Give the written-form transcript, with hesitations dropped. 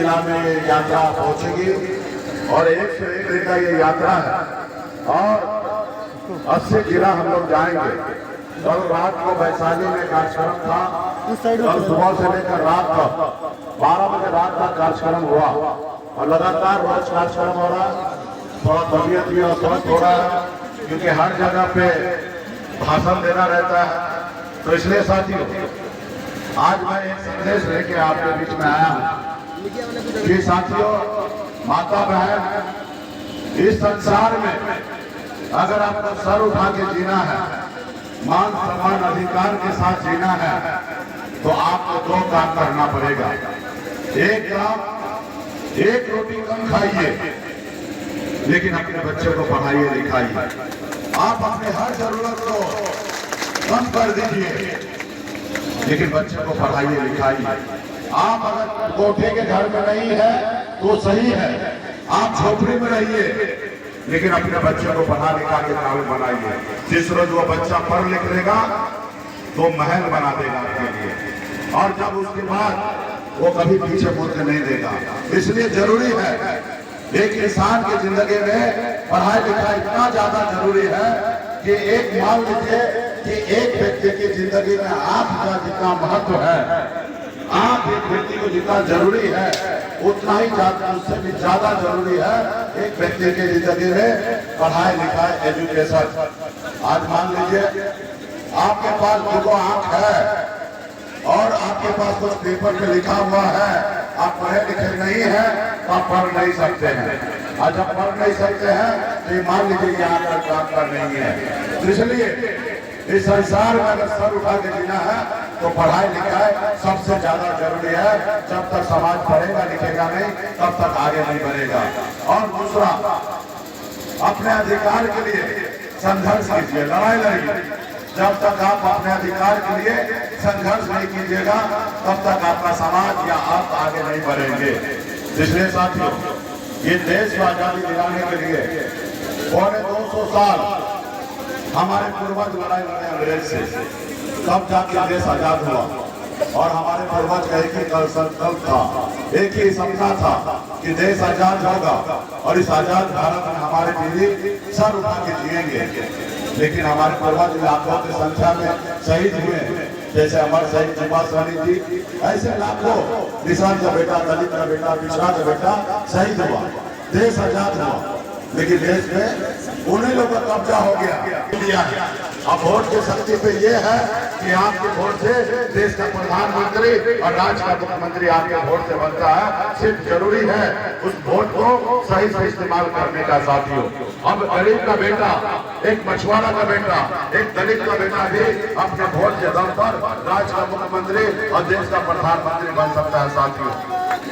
जिला में ये यात्रा पहुंचेगी और 1 से 1 दिन का ये यात्रा है और 80 जिला हम लोग जाएंगे। कल रात को वैशाली में कार्यक्रम था, कल सुबह से लेकर रात तक 12 बजे रात तक कार्यक्रम हुआ और लगातार रोज कार्यक्रम हो रहा है। थोड़ा तबीयत भी अस्वस्थ हो रहा है क्योंकि हर जगह पे भाषण देना रहता है। तो इसलिए साथियों आज मैं एक संदेश लेके आपके बीच में आया हूँ कि साथियों, माता बहन, इस संसार में अगर आपको सर उठा के जीना है, मान सम्मान अधिकार के साथ जीना है, तो आपको 2 काम करना पड़ेगा। एक काम, 1 रोटी कम खाइए लेकिन अपने बच्चे को पढ़ाइए लिखाइए। आप अपने हर जरूरत को कम कर दीजिए लेकिन बच्चे को पढ़ाइए लिखाइए। आप अगर कोठे के घर में नहीं है तो सही है, आप झोपड़ी में रहिए लेकिन अपने बच्चे को पढ़ा लिखा के काबिल बनाइए। जिस रोज वो बच्चा पढ़ लिख लेगा तो महल बना देगा आपके लिए और जब उसके बाद वो कभी पीछे मुड़ के नहीं देगा। इसलिए जरूरी है, एक इंसान की जिंदगी में पढ़ाई लिखाई इतना ज्यादा जरूरी है कि एक मान लीजिए कि एक व्यक्ति की जिंदगी में आपका जितना महत्व है, आप एक व्यक्ति को जितना जरूरी है उतना ही ज्यादा, उससे भी ज्यादा जरूरी है एक व्यक्ति की जिंदगी में पढ़ाई लिखाई, एजुकेशन। आज मान लीजिए आपके पास 2 आंख है और आपके पास कुछ पेपर पे लिखा हुआ है, आप पढ़े लिखे नहीं हैं तो आप पढ़ नहीं सकते हैं। और जब पढ़ नहीं सकते हैं तो ये मान लीजिए कि यहाँ पर काम कर नहीं है। तो इसलिए इस संसार में अगर सर उठा के जीना है तो पढ़ाई लिखाई सबसे ज्यादा जरूरी है। जब तक समाज पढ़ेगा लिखेगा नहीं तब तक आगे नहीं बढ़ेगा। और दूसरा, अपने अधिकार के लिए संघर्ष कीजिए, लड़ाई लड़िए। जब तक आप अपने अधिकार के लिए संघर्ष नहीं कीजिएगा तब तक आपका समाज या आप आगे नहीं बढ़ेंगे। इसलिए साथियों, ये देश को आजादी दिलाने के लिए 250 साल हमारे पूर्वज लड़ाई लड़े अंग्रेज से, तब जाके देश आजाद हुआ। और हमारे पूर्वज का एक ही संकल्प था, एक ही सपना था कि देश आजाद होगा और इस आजाद भारत में हमारे पीढ़ी सर उठा के जिएंगे। लेकिन हमारे पूर्वज लाखों की संख्या में शहीद हुए, जैसे अमर शहीद चंपा सहनी जी, ऐसे लाखों किसान का बेटा, दलित का बेटा, पिछड़ा का बेटा शहीद हुआ, देश आजाद हुआ। लेकिन देश में उन्हीं लोगों का कब्जा हो गया। अब वोट की शक्ति पे ये है कि आपके वोट से देश का प्रधानमंत्री और राज्य का मुख्यमंत्री आपके वोट से बनता है। सिर्फ जरूरी है उस वोट को सही से इस्तेमाल करने का। साथियों, अब गरीब का बेटा, एक मछुआरा का बेटा, एक दलित का बेटा भी अपने वोट के दम पर राज्य का मुख्यमंत्री और देश का प्रधानमंत्री बन सकता है। साथियों,